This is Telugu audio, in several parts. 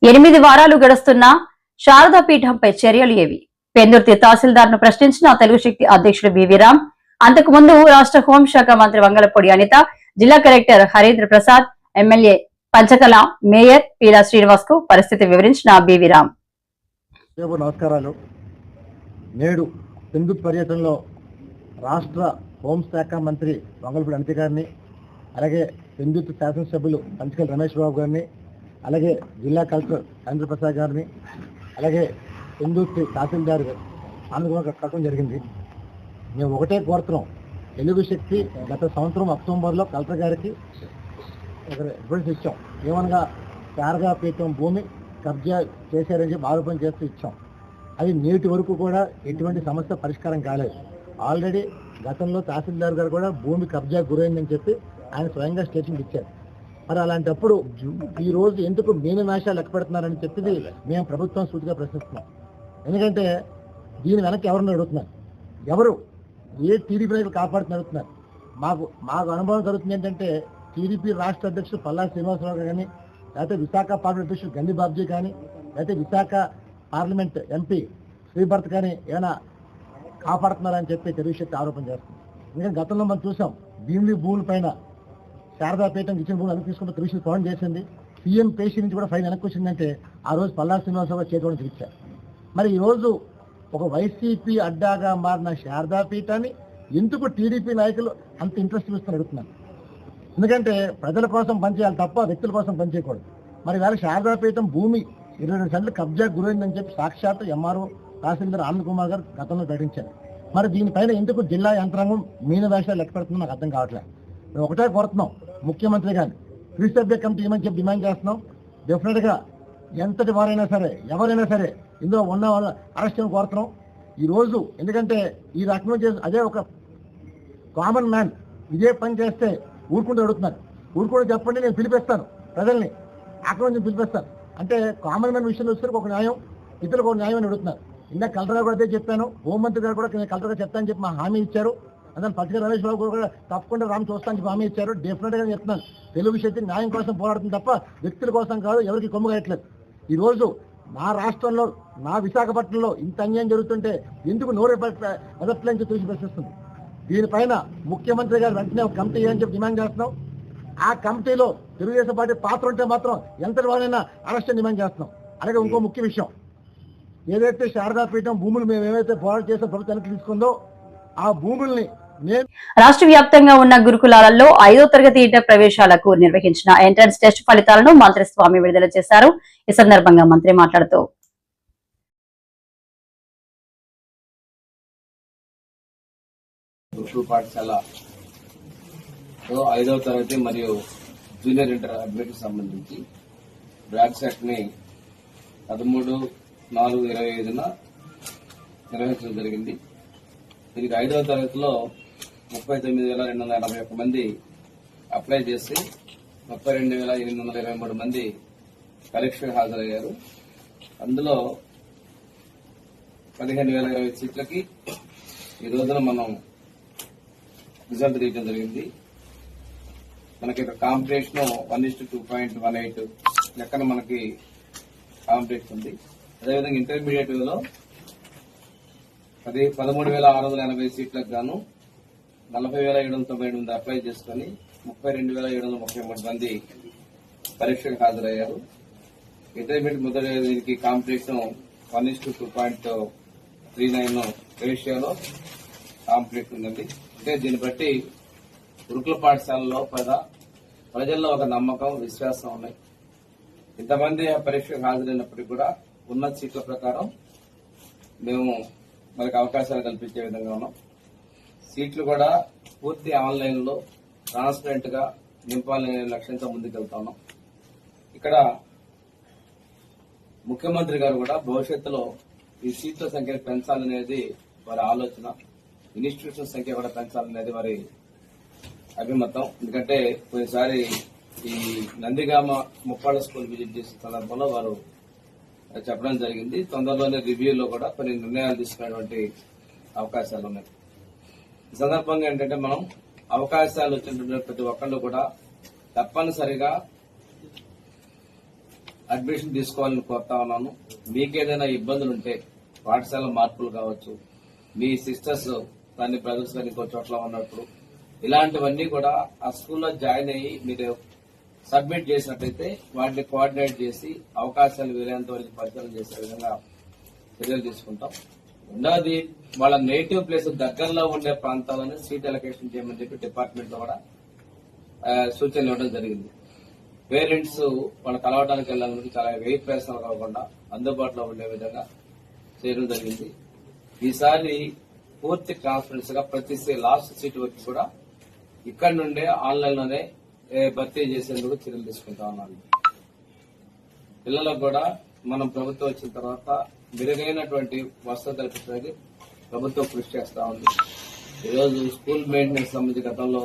ఎనిమిది వారాలు గడుస్తున్న శారదా పీఠంపై చర్యలు ఏవి? పెందుర్తి తహసీల్దార్ను ప్రశ్నించిన తెలుగు శక్తి అధ్యక్షుడు బివి రామ్. అంతకుముందు రాష్ట్ర హోంశాఖ మంత్రి వంగలపూడి అనిత, జిల్లా collector Harindra Prasad, MLA Panchakala, mayor Peela Srinivas కు పరిస్థితి వివరించిన బివి రామ్. నమస్కారాలు. నేడు పెందుర్తి పర్యటనలో రాష్ట్ర హోంశాఖ మంత్రి వంగలపూడి అనిత గారిని, అలాగే పెందుర్తి శాసనసభ్యులు పంచకల రమేష్ బాబు గారిని, అలాగే జిల్లా కలెక్టర్ హరీంద్ర ప్రసాద్ గారిని, అలాగే పెందుర్తి తహసీల్దార్ ఆనంద్ కట్టడం జరిగింది. మేము ఒకటే కోరుతున్నాం, తెలుగు శక్తి గత సంవత్సరం అక్టోబర్లో కలెక్టర్ గారికి ఒక రిపోర్ట్స్ ఇచ్చాం. ఏమనగా శారదా పీఠం భూమి కబ్జా చేశారని చెప్పి ఆరోపణ చేస్తూ ఇచ్చాం. అది నేటి వరకు కూడా ఎటువంటి సమస్య పరిష్కారం కాలేదు. ఆల్రెడీ గతంలో తహసీల్దార్ గారు కూడా భూమి కబ్జా గురైందని చెప్పి ఆయన స్వయంగా స్టేట్మెంట్ ఇచ్చారు. మరి అలాంటప్పుడు ఈ రోజు ఎందుకు మేనిమేషాలు లెక్క పెడుతున్నారని చెప్పింది మేము ప్రభుత్వం సూటిగా ప్రశ్నిస్తున్నాం. ఎందుకంటే దీని వెనక్కి ఎవరిని అడుగుతున్నారు, ఎవరు ఏ టీడీపీ నాయకులు కాపాడుతున్న అడుగుతున్నారు. మాకు అనుభవం జరుగుతుంది ఏంటంటే, టీడీపీ రాష్ట్ర అధ్యక్షుడు పల్లా శ్రీనివాసరావు కానీ, లేకపోతే విశాఖ పార్లమెంట్ అధ్యక్షుడు గండి బాబ్జీ కానీ, లేకపోతే విశాఖ పార్లమెంట్ ఎంపీ శ్రీభర్త్ కానీ ఏమైనా కాపాడుతున్నారని చెప్పి తెలుగు శక్తి ఆరోపణ చేస్తుంది. ఎందుకంటే గతంలో మనం చూసాం, భీమిలి భూముల పైన శారదా పీఠం ఇచ్చిన భూములు వెనక్కి తీసుకుంటే తెలుగు శక్తి ఫోన్ చేసింది. సీఎం పేషి నుంచి కూడా ఫైన్ వెనక్కి వచ్చిందంటే ఆ రోజు పల్లా శ్రీనివాసరావు చేతిలో చూపించారు. మరి ఈరోజు ఒక వైసీపీ అడ్డాగా మారిన శారదా పీఠాన్ని ఎందుకు టీడీపీ నాయకులు అంత ఇంట్రెస్ట్ చూస్తుని అడుగుతున్నారు. ఎందుకంటే ప్రజల కోసం పనిచేయాలి తప్ప వ్యక్తుల కోసం పనిచేయకూడదు. మరి వేళ శారదా పీఠం భూమి 22 సెంట్లు కబ్జా గురైందని చెప్పి సాక్షాత్ ఎంఆర్ఓ తహసీల్దార్ ఆనంద్ కుమార్ గారు గతంలో ప్రకటించారు. మరి దీనిపైన ఎందుకు జిల్లా యంత్రాంగం మీన వేషాలు లెక్క పెడుతుందో నాకు అర్థం కావట్లేదు. మేము ఒకటే కోరుతున్నాం, ముఖ్యమంత్రి గారిని త్రిసభ్య కమిటీ ఏమని చెప్పి డిమాండ్ చేస్తున్నాం. డెఫినెట్గా ఎంతటి వారైనా సరే, ఎవరైనా సరే ఇందులో ఉన్న వాళ్ళు అరెస్ట్ చేయడం కోరుతున్నాం ఈరోజు. ఎందుకంటే ఈ రకంగా చేసి అదే ఒక కామన్ మ్యాన్ ఇదే పని చేస్తే ఊరుకుంటూ అడుగుతున్నారు. ఊరుకుంటూ చెప్పండి, నేను పిలిపిస్తాను ప్రజల్ని, అక్కడ నుంచి పిలిపిస్తాను అంటే కామన్ మ్యాన్ విషయంలో వచ్చేసరికి ఒక న్యాయం, ఇతరులకు ఒక న్యాయం అని అడుగుతున్నారు. ఇందాక కలెక్టర్ గారు కూడా అదే చెప్పాను, హోంమంత్రి గారు కూడా కలెక్టర్ గారు చెప్తానని చెప్పి మా హామీ ఇచ్చారు. అందులో పత్రిక రమేష్ బాబు కూడా తప్పకుండా రామ్ చూస్తానని చెప్పి హామీ ఇచ్చారు. డెఫినెట్గా చెప్తున్నాను, తెలుగు శక్తి న్యాయం కోసం పోరాడుతుంది తప్ప వ్యక్తుల కోసం కాదు, ఎవరికి కొమ్ము కాయట్లేదు. ఈరోజు నా రాష్ట్రంలో, నా విశాఖపట్నంలో ఇంత అన్యాయం జరుగుతుంటే ఎందుకు నోరు ఎదట్లని చూసి ప్రశ్నిస్తుంది. దీనిపైన ముఖ్యమంత్రి గారు వెంటనే ఒక కమిటీ అని చెప్పి డిమాండ్ చేస్తున్నాం. ఆ కమిటీలో తెలుగుదేశం పార్టీ పాత్ర ఉంటే మాత్రం ఎంతటి వాళ్ళైనా అరెస్ట్ డిమాండ్ చేస్తున్నాం. అలాగే ఇంకో ముఖ్య విషయం, ఏదైతే శారదా పీఠం భూములు మేము ఏవైతే పోరాటం చేసే ప్రభుత్వానికి తీసుకుందో ఆ భూముల్ని రాష్ట్ర వ్యాప్తంగా ఉన్న గురుకులాలలో 5వ తరగతి ఇంటర్ ప్రవేశాలకు నిర్వహించిన ఎంట్రన్స్ టెస్ట్ ఫలితాలను మంత్రి స్వామి విడుదల చేశారు. ఈ సందర్భంగా మంత్రి మాట్లాడుతూ, గురుకుల పాఠశాల 5వ తరగతి మరియు జూనియర్ ఇంటర్ అడ్మిట్కి సంబంధించి బ్రాక్ సెట్ ని 13/4/25న నిర్వహించడం జరిగింది. దీనికి 5వ తరగతిలో 39,281 మంది అప్లై చేసి 32,823 మంది పరీక్షకు హాజరయ్యారు. అందులో 15,020 సీట్లకి ఈ రోజున మనం రిజల్ట్ తీయడం జరిగింది. మనకి కాంపిటీషన్ 1:2.18 లెక్కన మనకి కాంపిటీషన్ ఉంది. అదేవిధంగా ఇంటర్మీడియట్ లో 13,680 సీట్లకు గాను 40,798 అప్లై చేసుకుని 32,733 మంది పరీక్షకు హాజరయ్యారు. ఇంటర్మీడియట్ మొదటి దీనికి కాంపిటీషన్ 1:2.39 రేషియోలో కాంపిటీషన్ ఉందండి. అంటే దీన్ని బట్టి గురుకుల పాఠశాలలో ప్రజల్లో ఒక నమ్మకం, విశ్వాసం ఉన్నాయి. ఇంతమంది పరీక్షకు హాజరైనప్పటికీ కూడా ఉన్న సీట్ల ప్రకారం మేము మనకు అవకాశాలు కల్పించే విధంగా ఉన్నాం. సీట్లు కూడా పూర్తి ఆన్లైన్ లో ట్రాన్స్పరెంట్ గా నింపాలనే లక్ష్యంతో ముందుకెళ్తా ఉన్నాం. ఇక్కడ ముఖ్యమంత్రి గారు కూడా భవిష్యత్తులో ఈ సీట్ల సంఖ్యను పెంచాలనేది వారి ఆలోచన, ఇన్స్టిట్యూషన్ సంఖ్య కూడా పెంచాలనేది వారి అభిమతం. ఎందుకంటే కొన్నిసారి ఈ నందిగామ ముప్పాళ్ళ స్కూల్ విజిట్ చేసిన సందర్భంలో వారు చెప్పడం జరిగింది. తొందరలోనే రివ్యూలో కూడా కొన్ని నిర్ణయాలు తీసుకునేటువంటి అవకాశాలు ఉన్నాయి. ఈ సందర్భంగా ఏంటంటే మనం అవకాశాలు వచ్చినటువంటి ప్రతి ఒక్కళ్ళు కూడా తప్పనిసరిగా అడ్మిషన్ తీసుకోవాలని కోరుతా ఉన్నాను. మీకేదైనా ఇబ్బందులు ఉంటే పాఠశాల మార్పులు కావచ్చు, మీ సిస్టర్స్ దాన్ని బ్రదర్స్ కానీ ఇంకో చోట్ల ఉన్నప్పుడు ఇలాంటివన్నీ కూడా ఆ స్కూల్లో జాయిన్ అయ్యి మీరు సబ్మిట్ చేసినట్లయితే వాటిని కోఆర్డినేట్ చేసి అవకాశాలు వీలైనంత వరకు పరిశీలన చేసే విధంగా చర్యలు తీసుకుంటాం. రెండవది వాళ్ళ నేటివ్ ప్లేస్ దగ్గరలో ఉండే ప్రాంతాలను సీట్ అలొకేషన్ చేయమని చెప్పి డిపార్ట్మెంట్ లో కూడా సూచనలు ఇవ్వడం జరిగింది. పేరెంట్స్ వాళ్ళు కలవడానికి వెళ్ళడానికి చాలా వ్యయ ప్రయత్నాలు కాకుండా అందుబాటులో ఉండే విధంగా చేయడం జరిగింది. ఈసారి పూర్తి ట్రాన్స్పరెన్స్ గా ప్రతి లాస్ట్ సీట్ వరకు కూడా ఇక్కడ నుండే ఆన్లైన్ లోనే భర్తీ చేసేందుకు చర్యలు తీసుకుంటా ఉన్నాను. పిల్లలకు కూడా మనం ప్రభుత్వం వచ్చిన తర్వాత మెరుగైనటువంటి వసతులు కల్పించడానికి ప్రభుత్వం కృషి చేస్తా ఉంది. ఈరోజు స్కూల్ మెయింటెనెన్స్ సంబంధించి గతంలో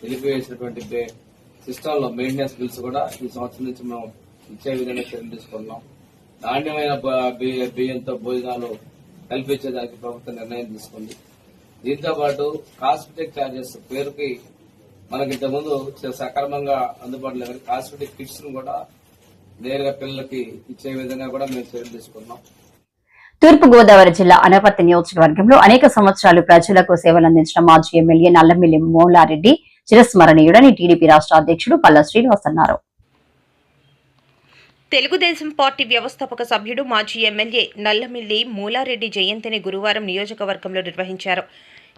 నిలిపివేసినటువంటి సిస్టమ్ లో మెయింటెనెన్స్ బిల్స్ కూడా ఈ సంవత్సరం నుంచి మనం ఇచ్చే విధంగా చర్యలు తీసుకున్నాం. నాణ్యమైన బియ్యంతో భోజనాలు కల్పించేదానికి ప్రభుత్వం నిర్ణయం తీసుకుంది. దీంతో పాటు కాస్మెటిక్ ఛార్జెస్ పేరుకి మనకి ఇంతకుముందు సక్రమంగా అందుబాటులో లేదు. కాస్మెటిక్ కిట్స్ ను కూడా నేరుగా పిల్లలకి ఇచ్చే విధంగా కూడా మేము చర్యలు తీసుకున్నాం. తూర్పు గోదావరి జిల్లా అనపర్తి నియోజకవర్గంలో అనేక సంవత్సరాలు ప్రజలకు సేవలందించిన మాజీ ఎమ్మెల్యే నల్లమిల్లి మూలారెడ్డి చిరస్మరణీయుడని టీడీపీ రాష్ట్ర అధ్యక్షుడు పల్లా శ్రీనివాస్ అన్నారు. తెలుగుదేశం పార్టీ వ్యవస్థాపక సభ్యుడు మాజీ ఎమ్మెల్యే నల్లమిల్లి మూలారెడ్డి జయంతిని గురువారం నియోజకవర్గంలో నిర్వహించారు.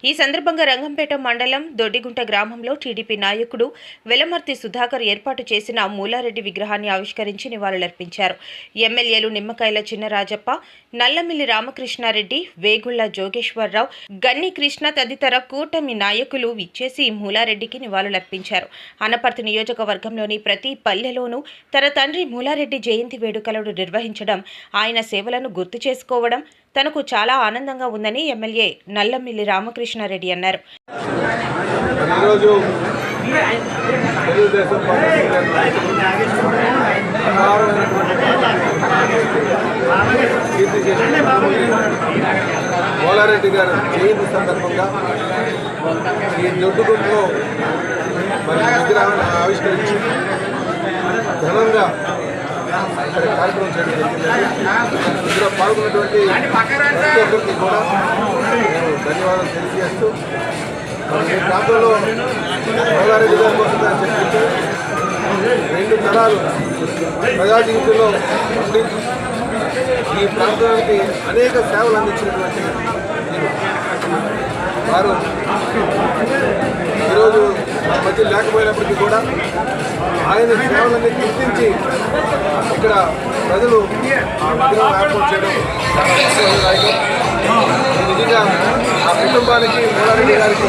ఈ సందర్భంగా రంగంపేట మండలం దొడ్డిగుంట గ్రామంలో టీడీపీ నాయకుడు వెలమర్తి సుధాకర్ ఏర్పాటు చేసిన మూలారెడ్డి విగ్రహాన్ని ఆవిష్కరించి నివాళులర్పించారు. ఎమ్మెల్యేలు నిమ్మకాయల చిన్నరాజప్ప, నల్లమిల్లి రామకృష్ణారెడ్డి, వేగుళ్ల జోగేశ్వరరావు, గన్ని కృష్ణ తదితర కూటమి నాయకులు విచ్చేసి మూలారెడ్డికి నివాళులర్పించారు. అనపర్తి నియోజకవర్గంలోని ప్రతి పల్లెలోనూ తన తండ్రి మూలారెడ్డి జయంతి వేడుకలను నిర్వహించడం, ఆయన సేవలను గుర్తు చేసుకోవడం తనకు చాలా ఆనందంగా ఉందని ఎమ్మెల్యే నల్లమిల్లి రామకృష్ణారెడ్డి అన్నారు. మూలారెడ్డి గారు జయంతి సందర్భంగా ఈ దొడ్డుగుంటలో మరి విగ్రహాన్ని ఆవిష్కరించి ఘనంగా కార్యక్రమం చేయడం జరిగింది. ఇందులో పాల్గొన్నటువంటి ప్రతి ఒక్కరికి కూడా నేను ధన్యవాదాలు తెలియజేస్తూ ఈ ప్రాంతంలో మూలారెడ్డి గారి కోసం చెప్తుంటే 2 తరాలు ప్రజా జీవితంలో ఉండి ఈ ప్రాంతానికి అనేక సేవలు అందించినటువంటి వారు ఈరోజు మా మధ్య లేకపోయినప్పటికీ కూడా ఆయన సేవలన్నీ గుర్తించి ఇక్కడ ప్రజలు ఆ విగ్రహం ఏర్పాటు చేయడం చాలా సంతోషదాయకం. నిజంగా ఆ కుటుంబానికి మూలారెడ్డి గారికి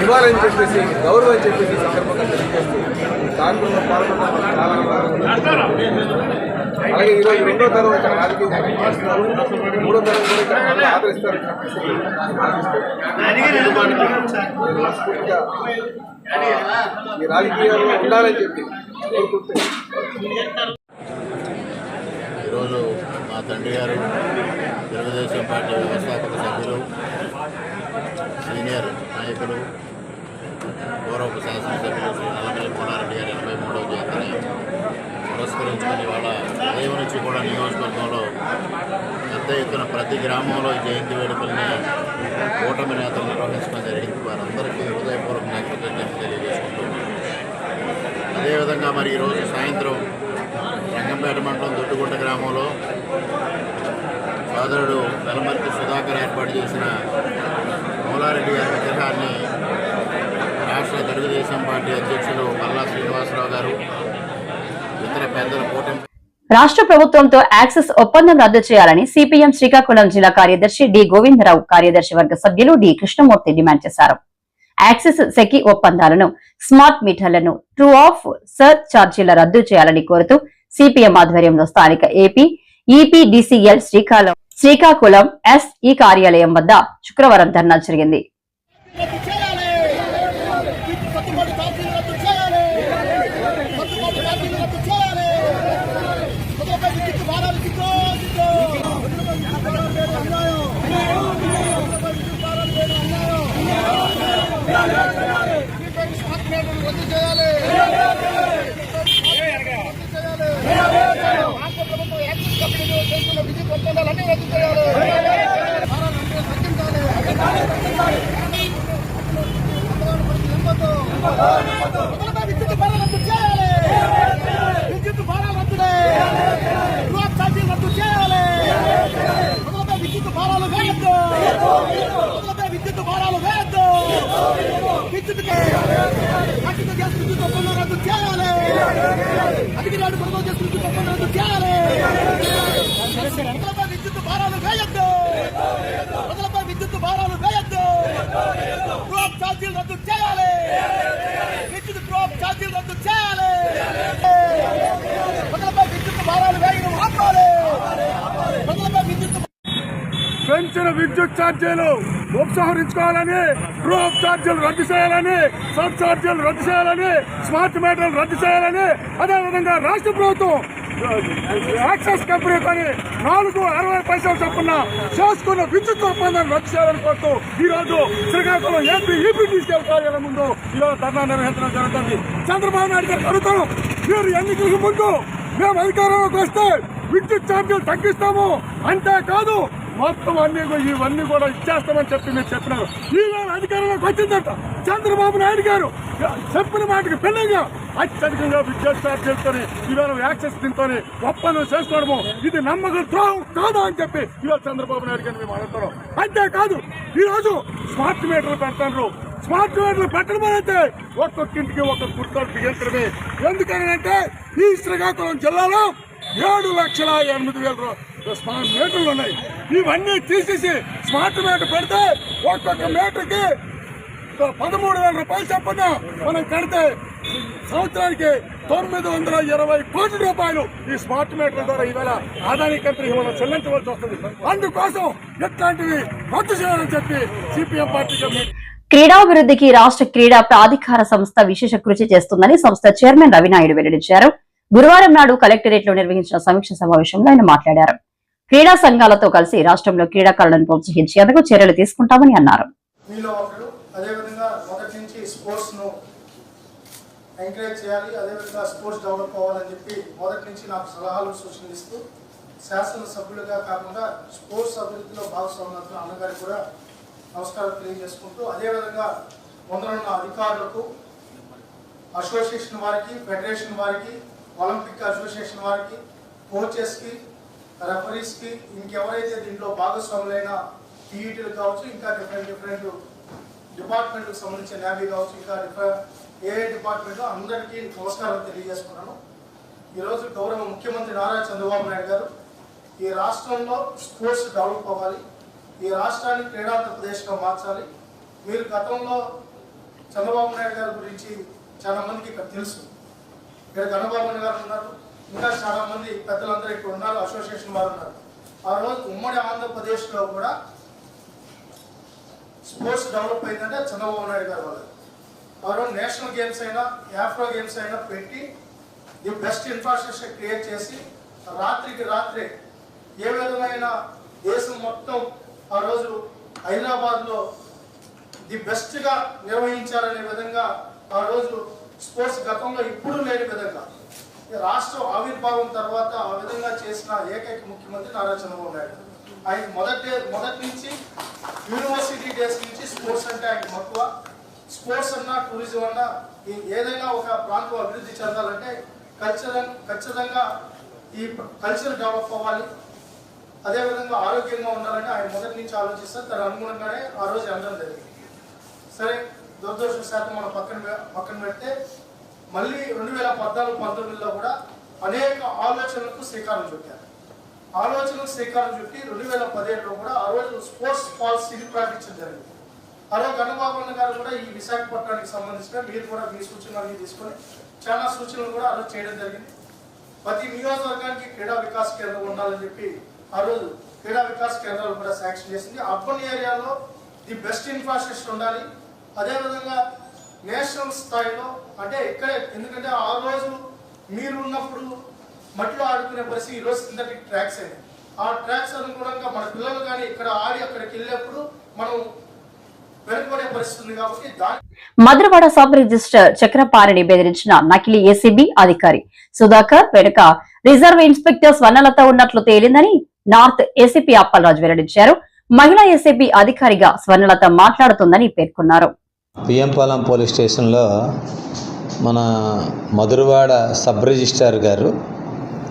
ఇవ్వాలని చెప్పేసి గౌరవం అని చెప్పేసి సందర్భంగా తెలియజేస్తూ కార్యక్రమంలో పాల్గొనడం చాలా అలాగే ఈరోజు 2వ తరం ఇక్కడ రాజకీయ చేస్తున్నారు, 3వ తరం కూడా ఇక్కడ ఆదరిస్తారని చెప్పేసి కుటుంబానికి మనస్ఫూర్తిగా ఈ రాజకీయాల్లో ఉండాలని చెప్పి కోరుకుంటే ఈరోజు మా తండ్రి గారు తెలుగుదేశం పార్టీ వ్యవస్థాపక సభ్యులు, సీనియర్ నాయకులు, పూర్వపు శాసనసభ్యులు శ్రీ నల్లమిల్లి మూలారెడ్డి గారి 83వ జయంతిని పురస్కరించుకుని వాళ్ళ ఉదయం నుంచి కూడా నియోజకవర్గంలో పెద్ద ఎత్తున ప్రతి గ్రామంలో ఈ జయంతి వేడుకల్ని కూటమి నేతలు నిర్వహించడం జరిగింది. వారందరికీ హృదయపూర్వక కృతజ్ఞతలు తెలియజేసుకుంటున్నాం. అదేవిధంగా మరి ఈరోజు సాయంత్రం రంగంపేట మండలం దొడ్డుగుంట గ్రామంలో సోదరుడు వెలమర్తి సుధాకర్ ఏర్పాటు చేసిన మూలారెడ్డి గారి విగ్రహాన్ని రాష్ట్ర తెలుగుదేశం పార్టీ అధ్యక్షులు పల్లా శ్రీనివాసరావు గారు, ఇతర పెద్దల కూటమి రాష్ట్ర ప్రభుత్వంతో యాక్సిస్ ఒప్పందం రద్దు చేయాలని సిపిఎం శ్రీకాకుళం జిల్లా కార్యదర్శి డి గోవిందరావు, కార్యదర్శి వర్గ సభ్యులు డి కృష్ణమూర్తి డిమాండ్ చేశారు. యాక్సిస్ సెకి ఒప్పందాలను, స్మార్ట్ మీటర్లను, ట్రూ ఆఫ్ సర్ ఛార్జీల రద్దు చేయాలని కోరుతూ సిపిఎం ఆధ్వర్యంలో స్థానిక ఏపీ ఈపీడీసీఎల్ శ్రీకాకుళం ఎస్ఈ కార్యాలయం వద్ద శుక్రవారం ధర్నా జరిగింది. విద్యుత్ ఛార్జీలు ఉపసంహరించుకోవాలని, డ్రాప్ ఛార్జీలు రద్దు చేయాలని, సబ్ ఛార్జీలు రద్దు చేయాలని, స్మార్ట్ మీటర్లు రద్దు చేయాలని, అదేవిధంగా రాష్ట్ర ప్రభుత్వం యాక్సెస్ కంపెనీ కొని 4.60 చొప్పున చేసుకున్న విద్యుత్ ఒప్పందాన్ని రద్దు చేయాలని కోరుతూ ఈరోజు శ్రీకాకుళం EPTCL కార్యాలయం ముందు ఈరోజు ధర్నా నిర్వహించడం జరుగుతుంది. చంద్రబాబు నాయుడు గారు అడుగుతాం, మీరు ఎన్నికలకు ముందు మేము అధికారంలోకి వస్తే విద్యుత్ ఛార్జీలు తగ్గిస్తాము, అంతేకాదు మొత్తం ఇవన్నీ కూడా ఇచ్చేస్తామని చెప్పి మీరు చెప్పినారు. ఈవేళ అధికారంలోకి వచ్చిందట చంద్రబాబు నాయుడు గారు చెప్పిన మాటకి భిన్నంగా అత్యధికంగా విద్యుత్ ఛార్జీలతో ఈవేళ యాక్సెస్ దీంతో ఒప్పందం చేసుకోవడము ఇది నమ్మకం ద్రోహం కాదా అని చెప్పి ఈవేళ చంద్రబాబు నాయుడు గారిని మేము అడుగుతున్నాం. అంతేకాదు ఈరోజు స్మార్ట్ మీటర్లు పెడతారు. స్మార్ట్ మీటర్లు పెట్టడం అయితే ఒక్కొక్కింటికి ఒక్కొక్క గుర్తు బిగించడమే. ఎందుకనంటే ఈ శ్రీకాకుళం జిల్లాలో 7,08,000 స్మార్ట్ మీటర్లు ఉన్నాయి. ఇవన్నీ తీసేసి స్మార్ట్ మీటర్ పెడితే ఒక్కొక్క మీటర్కి 13,000 రూపాయలు చొప్పున మనం కడితే సంవత్సరానికి 920 కోట్ల రూపాయలు ఈ స్మార్ట్ మీటర్ ద్వారా ఈవేళ ఆదాని కంపెనీ మనం చెల్లించవలసి వస్తుంది. అందుకోసం ఇట్లాంటివి రద్దు చేయాలని చెప్పి CPM పార్టీకి క్రీడాభివృద్ధికి రాష్ట్ర క్రీడా ప్రాధికార సంస్థ విశేష కృషి చేస్తుందని సంస్థ చైర్మన్ రవినాయుడు వెల్లడించారు. గురువారం నాడు కలెక్టరేట్ లో నిర్వహించిన సమీక్ష సమావేశంలో ఆయన మాట్లాడారు. క్రీడా సంఘాలతో కలిసి రాష్ట్రంలో క్రీడాకారులను ప్రోత్సహించేందుకు చర్యలు తీసుకుంటామని అన్నారు. అదేవిధంగా మొదటి నుంచి స్పోర్ట్స్ ను ఎంకరేజ్ చేయాలి, అదేవిధంగా స్పోర్ట్స్ డెవలప్ అవ్వాలని చెప్పి మొదటి నుంచి నాకు సలహాలు సూచనలు ఇస్తూ శాసనసభ్యులుగా కాకుండా స్పోర్ట్స్ అభివృద్ధిలో భాగస్వామ్యం అన్నగారికి కూడా నమస్కారం తెలియజేసుకుంటూ, అదేవిధంగా ముందరున్న అధికారులకు, అసోసియేషన్ వారికి, ఫెడరేషన్ వారికి, ఒలింపిక్ అసోసియేషన్ వారికి, కోచెస్కి, రెఫరీస్కి, ఇంకెవరైతే దీంట్లో భాగస్వాములైన PETలు కావచ్చు, ఇంకా డిఫరెంట్ డిపార్ట్మెంట్కి సంబంధించిన నేవీ కావచ్చు, ఇంకా ఏ డిపార్ట్మెంట్ అందరికీ నమస్కారం తెలియజేసుకున్నాను. ఈరోజు గౌరవ ముఖ్యమంత్రి నారా చంద్రబాబు నాయుడు గారు ఈ రాష్ట్రంలో స్పోర్ట్స్ డెవలప్ అవ్వాలి, ఈ రాష్ట్రాన్ని క్రీడాంధ్రప్రదేశ్గా మార్చాలి. మీరు గతంలో చంద్రబాబు నాయుడు గారి గురించి చాలా మందికి ఇక్కడ తెలుసు. ఇక్కడ గణబాబు గారు ఉన్నారు, ఇంకా చాలా మంది పెద్దలందరూ ఇక్కడ ఉన్నారు, అసోసియేషన్ వారు ఉన్నారు. ఆ రోజు ఉమ్మడి ఆంధ్రప్రదేశ్లో కూడా స్పోర్ట్స్ డెవలప్ అయిందంటే చంద్రబాబు నాయుడు గారి వల్ల. ఆ రోజు నేషనల్ గేమ్స్ అయినా, ఆఫ్రో గేమ్స్ అయినా పెట్టి ది బెస్ట్ ఇన్ఫ్రాస్ట్రక్చర్ క్రియేట్ చేసి రాత్రికి రాత్రే ఏ విధమైన దేశం మొత్తం ఆ రోజు హైదరాబాద్లో ది బెస్ట్గా నిర్వహించాలనే విధంగా ఆ రోజు స్పోర్ట్స్ గతంలో ఇప్పుడు లేని విధంగా రాష్ట్రం ఆవిర్భావం తర్వాత ఆ విధంగా చేసిన ఏకైక ముఖ్యమంత్రి నారా చంద్రబాబు నాయుడు. ఆయన మొదటి నుంచి యూనివర్సిటీ డేస్ నుంచి స్పోర్ట్స్ అంటే ఆయన మక్కువ. స్పోర్ట్స్ అన్నా, టూరిజం అన్నా, ఏదైనా ఒక ప్రాంతం అభివృద్ధి చెందాలంటే ఖచ్చితంగా ఈ కల్చర్ డెవలప్ అవ్వాలి, అదేవిధంగా ఆరోగ్యంగా ఉండాలని ఆయన మొదటి నుంచి ఆలోచిస్తారు. దాని అనుగుణంగానే ఆ రోజు అనడం జరిగింది. సరే, దురదృష్టవశాత్తు మనం పక్కన పెడితే మళ్ళీ 2014-19లో కూడా అనేక ఆలోచనలకు శ్రీకారం చుట్టారు. ఆలోచనలకు శ్రీకారం చుట్టి 2017లో కూడా ఆ రోజు స్పోర్ట్స్ పాలసీని ప్రకటించడం జరిగింది. ఆ రోజు గణబాబు గారు కూడా ఈ విశాఖపట్నానికి సంబంధించిన మీరు కూడా మీ సూచనలు తీసుకొని చాలా సూచనలు కూడా ఆ రోజు చేయడం జరిగింది. ప్రతి నియోజకవర్గానికి క్రీడా వికాస్ కేంద్రం ఉండాలని చెప్పి ఆ రోజు క్రీడా వికాస్ కేంద్రాలు కూడా శాంక్షన్ చేసింది. అర్బన్ ఏరియాలో ది బెస్ట్ ఇన్ఫ్రాస్ట్రక్చర్ ఉండాలి, అదేవిధంగా నేషనల్ స్థాయిలో అంటే ఇక్కడే, ఎందుకంటే ఆ రోజు మీరు ఉన్నప్పుడు మట్టిలో ఆడుకునే పరిస్థితి ఈరోజు సింథటిక్ ట్రాక్స్ అయినాయి. ఆ ట్రాక్స్ అనుగుణంగా మన పిల్లలు కానీ ఇక్కడ ఆడి అక్కడికి వెళ్ళినప్పుడు మనం వెనుకబడే పరిస్థితి ఉంది. కాబట్టి మధురవాడ సబ్ రిజిస్టర్ చక్రపాణిని బెదిరించిన నకిలీ ఏసీబీ అధికారి సుధాకర్ వెనుక రిజర్వ్ ఇన్స్పెక్టర్ స్వర్ణలత ఉన్నట్లు తేలిందని నార్త్ ఏసీపీ అప్పలరాజు వెల్లడించారు. మహిళా ఏసీబీ అధికారిగా స్వర్ణలత మాట్లాడుతుందని పేర్కొన్నారు. పిఎంపాలెం పోలీస్ స్టేషన్లో మన మధురవాడ సబ్ రిజిస్ట్రార్ గారు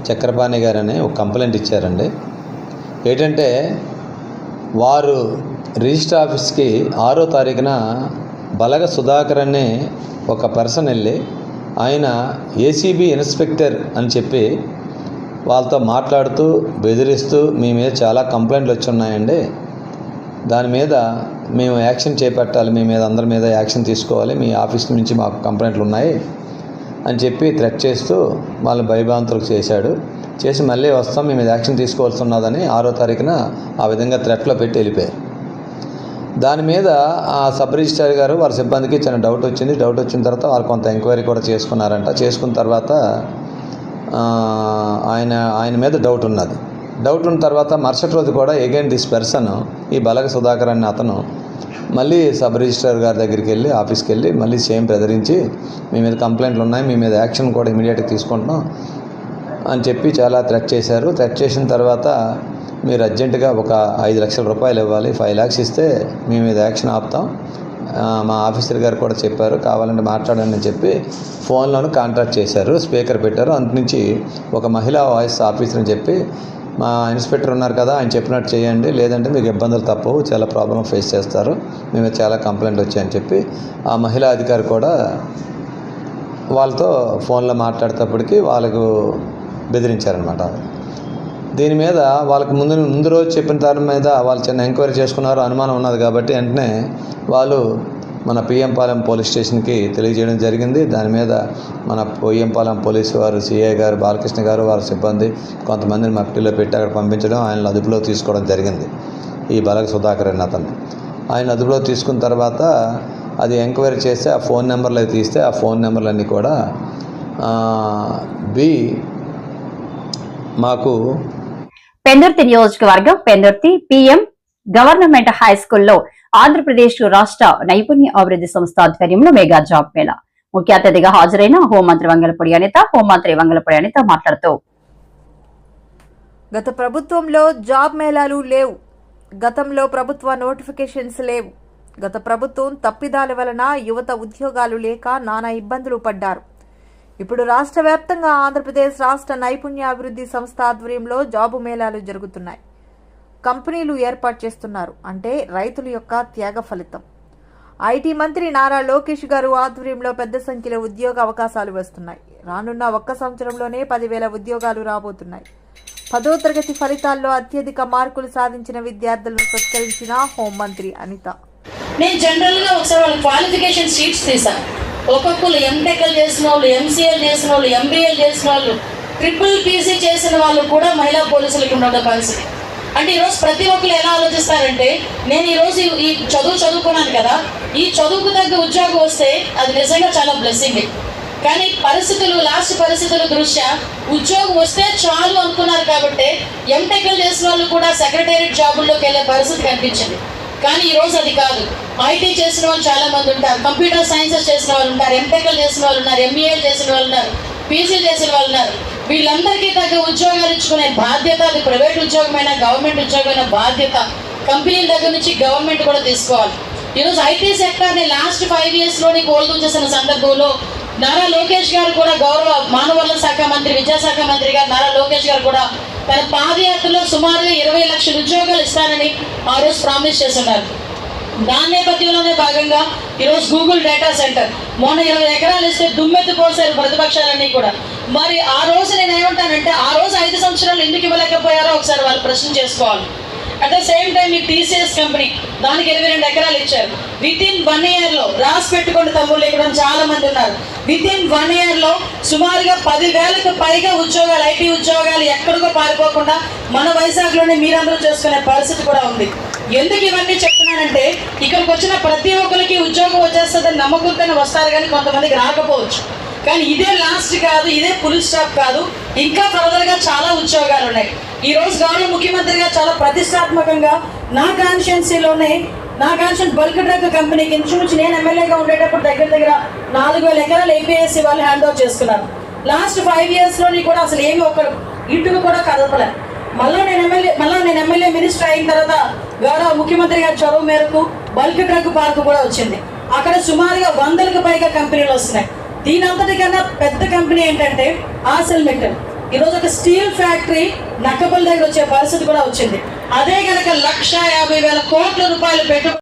చక్రపాణి గారు అని ఒక కంప్లైంట్ ఇచ్చారండి. ఏంటంటే వారు రిజిస్టర్ ఆఫీస్కి 6వ తారీఖున బలగ సుధాకర్ అనే ఒక పర్సన్ వెళ్ళి ఆయన ఏసీబీ ఇన్స్పెక్టర్ అని చెప్పి వాళ్ళతో మాట్లాడుతూ బెదిరిస్తూ మీ మీద చాలా కంప్లైంట్లు వచ్చి ఉన్నాయండి, దాని మీద మేము యాక్షన్ చేపట్టాలి, మీ మీద అందరి మీద యాక్షన్ తీసుకోవాలి, మీ ఆఫీస్ నుంచి మాకు కంప్లైంట్లు ఉన్నాయి అని చెప్పి థ్రెట్ చేస్తూ వాళ్ళని భయభ్రాంతులకు చేశాడు. చేసి మళ్ళీ వస్తాం, మీ మీద యాక్షన్ తీసుకోవాల్సి ఉన్నదని 6వ తారీఖున ఆ విధంగా థ్రెట్లో పెట్టి వెళ్ళిపోయారు. దాని మీద ఆ సబ్ రిజిస్ట్రార్ గారు వారి సిబ్బందికి చిన్న డౌట్ వచ్చింది. డౌట్ వచ్చిన తర్వాత వాళ్ళు కొంత ఎంక్వైరీ కూడా చేసుకున్నారంట. చేసుకున్న తర్వాత ఆయన మీద డౌట్ ఉన్నది. డౌట్ ఉన్న తర్వాత మరుసటి రోజు కూడా అగైన్ దిస్ పర్సన్, ఈ బలగ సుధాకర్ అనే అతను మళ్ళీ సబ్ రిజిస్ట్రార్ గారి దగ్గరికి వెళ్ళి ఆఫీస్కి వెళ్ళి మళ్ళీ సేమ్ బెదిరించి మీ మీద కంప్లైంట్లు ఉన్నాయి, మీ మీద యాక్షన్ కూడా ఇమీడియట్గా తీసుకుంటున్నాం అని చెప్పి చాలా థ్రెట్ చేశారు. థ్రెట్ చేసిన తర్వాత మీరు అర్జెంటుగా ఒక 5 లక్షల రూపాయలు ఇవ్వాలి, 5 lakhs ఇస్తే మీ మీద యాక్షన్ ఆపుతాం, మా ఆఫీసర్ గారు కూడా చెప్పారు, కావాలంటే మాట్లాడండి అని చెప్పి ఫోన్లోనూ కాంటాక్ట్ చేశారు, స్పీకర్ పెట్టారు. అంతనుంచి ఒక మహిళా వాయిస్ ఆఫీసర్ అని చెప్పి, మా ఇన్స్పెక్టర్ ఉన్నారు కదా, ఆయన చెప్పినట్టు చేయండి, లేదంటే మీకు ఇబ్బందులు తప్పవు, చాలా ప్రాబ్లం ఫేస్ చేస్తారు, మేము చాలా కంప్లైంట్ వచ్చాయని చెప్పి ఆ మహిళా అధికారి కూడా వాళ్ళతో ఫోన్లో మాట్లాడేటప్పటికి వాళ్ళకు బెదిరించారనమాట. దీని మీద వాళ్ళకి ముందు రోజు చెప్పిన దాని మీద వాళ్ళు చిన్న ఎంక్వైరీ చేసుకున్నారు, అనుమానం ఉన్నది కాబట్టి వెంటనే వాళ్ళు మన పిఎంపాలెం పోలీస్ స్టేషన్కి తెలియజేయడం జరిగింది. దాని మీద మన పిఎంపాలెం పోలీసు వారు, సిఐ గారు, బాలకృష్ణ గారు, వారి సిబ్బంది కొంతమందిని మఫ్టీలో పెట్టి అక్కడ పంపించడం, ఆయన అదుపులో తీసుకోవడం జరిగింది. ఈ బలగ సుధాకర్ అనే అతన్ని ఆయన అదుపులో తీసుకున్న తర్వాత అది ఎంక్వైరీ చేస్తే ఆ ఫోన్ నెంబర్లు అయితే తీస్తే ఆ ఫోన్ నెంబర్లన్నీ కూడా మాకు పెందుర్తి నియోజకవర్గం పెందుర్తి పిఎం గవర్నమెంట్ హై స్కూల్లో ఆంధ్రప్రదేశ్ రాష్ట్ర నైపుణ్య అభివృద్ధి సంస్థ ఆధ్వర్యంలో మెగా జాబ్ మేళా ముఖ్య అతిథిగా హాజరైన హోంమంత్రి వంగలపూడి అనిత మాట్లాడుతూ, గత ప్రభుత్వంలో జాబ్ మేళాలు లేవు, గతంలో ప్రభుత్వ నోటిఫికేషన్స్ లేవు, గత ప్రభుత్వం తప్పిదాల వలన యువత ఉద్యోగాలు లేక నానా ఇబ్బందులు పడ్డారు. ఇప్పుడు రాష్ట్ర వ్యాప్తంగా ఆంధ్రప్రదేశ్ రాష్ట్ర నైపుణ్యాభివృద్ధి సంస్థ ఆధ్వర్యంలో జాబు మేళాలు జరుగుతున్నాయి. కంపెనీలు ఏర్పాటు చేస్తున్నారు. అంటే రైతుల యొక్క త్యాగ ఫలితం. ఐటీ మంత్రి నారా లోకేష్ గారు ఆధ్వర్యంలో పెద్ద సంఖ్యలో ఉద్యోగ అవకాశాలు వస్తున్నాయి. రానున్న 1 సంవత్సరంలోనే 10,000 ఉద్యోగాలు రాబోతున్నాయి. 10వ తరగతి ఫలితాల్లో అత్యధిక మార్కులు సాధించిన విద్యార్థులను సత్కరించిన హోంమంత్రి అనిత. నేను జనరల్గా ఒకసారి వాళ్ళ క్వాలిఫికేషన్ షీట్స్ తీసాను. ఒక్కొక్కరు ఎంటెక్లు చేసిన వాళ్ళు, ఎంసీఎల్ చేసిన వాళ్ళు, ఎంబీఏలు చేసిన వాళ్ళు, ట్రిపుల్ పీసీ చేసిన వాళ్ళు కూడా మహిళా పోలీసులకి ఉన్న పరిస్థితి. అంటే ఈరోజు ప్రతి ఒక్కరు ఎలా ఆలోచిస్తారంటే, నేను ఈరోజు ఈ చదువుకున్నాను కదా, ఈ చదువుకు తగ్గ ఉద్యోగం వస్తే అది నిజంగా చాలా బ్లెస్సింగ్. కానీ లాస్ట్ పరిస్థితుల దృష్ట్యా ఉద్యోగం వస్తే చాలు అనుకున్నారు కాబట్టి ఎంటెక్లు చేసిన వాళ్ళు కూడా సెక్రటేరియట్ జాబుల్లోకి వెళ్ళే పరిస్థితి కనిపించింది. కానీ ఈరోజు అది కాదు. ఐటీ చేసిన వాళ్ళు చాలా మంది ఉంటారు, కంప్యూటర్ సైన్సెస్ చేసిన వాళ్ళు ఉంటారు, ఎంటెక్లు చేసిన వాళ్ళు ఉన్నారు, ఎంబీఏలు చేసిన వాళ్ళు ఉన్నారు, పీజీ చేసిన వాళ్ళు ఉన్నారు. వీళ్ళందరికీ తగ్గ ఉద్యోగాలు ఇచ్చుకునే బాధ్యత, అది ప్రైవేట్ ఉద్యోగమైనా గవర్నమెంట్ ఉద్యోగమైన బాధ్యత కంపెనీల దగ్గర నుంచి గవర్నమెంట్ కూడా తీసుకోవాలి. ఈరోజు ఐటీ సెక్టర్ని లాస్ట్ 5 yearsలోని కోల్పోయి చేసిన సందర్భంలో నారా లోకేష్ గారు కూడా, గౌరవ మానవ వనరుల శాఖ మంత్రి, విద్యాశాఖ మంత్రి గారు నారా లోకేష్ గారు కూడా తన పాదయాత్రలో సుమారుగా 20 లక్షల ఉద్యోగాలు ఇస్తానని ఆ రోజు ప్రామిస్ చేస్తున్నారు. దాని నేపథ్యంలోనే భాగంగా ఈరోజు గూగుల్ డేటా సెంటర్ మొన్న 20 ఎకరాలు ఇస్తే దుమ్మెత్తిపోసారు ప్రతిపక్షాలన్నీ కూడా. మరి ఆ రోజు నేను ఏమంటానంటే, ఆ రోజు 5 సంవత్సరాలు ఎందుకు ఇవ్వలేకపోయారో ఒకసారి వాళ్ళు ప్రశ్న చేసుకోవాలి. అట్ ద సేమ్ టైం ఈ టీసీఎస్ కంపెనీ దానికి 22 ఎకరాలు ఇచ్చారు. వితిన్ 1 yearలో రాసి పెట్టుకుని తమ్ముళ్ళు ఇక్కడ చాలా మంది ఉన్నారు. వితిన్ 1 yearలో సుమారుగా 10,000కు పైగా ఉద్యోగాలు, ఐటీ ఉద్యోగాలు ఎక్కడికో పారిపోకుండా మన వైజాగ్లోనే మీరందరూ చేసుకునే పరిస్థితి కూడా ఉంది. ఎందుకు ఇవన్నీ చెప్తున్నానంటే, ఇక్కడికి వచ్చిన ప్రతి ఒక్కరికి ఉద్యోగం వచ్చేస్తుందని నమ్మకంతోనే వస్తారు, కానీ కొంతమందికి రాకపోవచ్చు. కానీ ఇదే లాస్ట్ కాదు, ఇదే ఫుల్ స్టాప్ కాదు, ఇంకా ఫర్దర్గా చాలా ఉద్యోగాలు ఉన్నాయి. ఈ రోజు గౌరవ ముఖ్యమంత్రిగా చాలా ప్రతిష్టాత్మకంగా నా కాన్స్టిట్యున్సీలోనే, నా కాన్స్టిట్యూన్స్ బల్క్ డ్రగ్ కంపెనీకి ఇంచుమించు నేను ఎమ్మెల్యేగా ఉండేటప్పుడు దగ్గర 4,000 ఎకరాలు ఏపీఎస్సీ వాళ్ళు హ్యాండ్ ఓవర్ చేసుకున్నారు. లాస్ట్ 5 yearsలోని కూడా అసలు ఏమి ఒక ఇటుకు కూడా కదపలేదు. మళ్ళీ నేను ఎమ్మెల్యే మినిస్టర్ అయిన తర్వాత గౌరవ ముఖ్యమంత్రి గారి చొరవ మేరకు బల్క్ డ్రగ్ పార్క్ కూడా వచ్చింది. అక్కడ సుమారుగా 100కు పైగా కంపెనీలు వస్తున్నాయి. దీని అంతటికన్నా పెద్ద కంపెనీ ఏంటంటే ఆర్సెల్ మెటల్. ఈరోజు ఒక స్టీల్ ఫ్యాక్టరీ నక్కపల్లి దగ్గర వచ్చే పరిస్థితి కూడా వచ్చింది. అదే కనుక 1,50,000 కోట్ల రూపాయలు పెట్టుబడి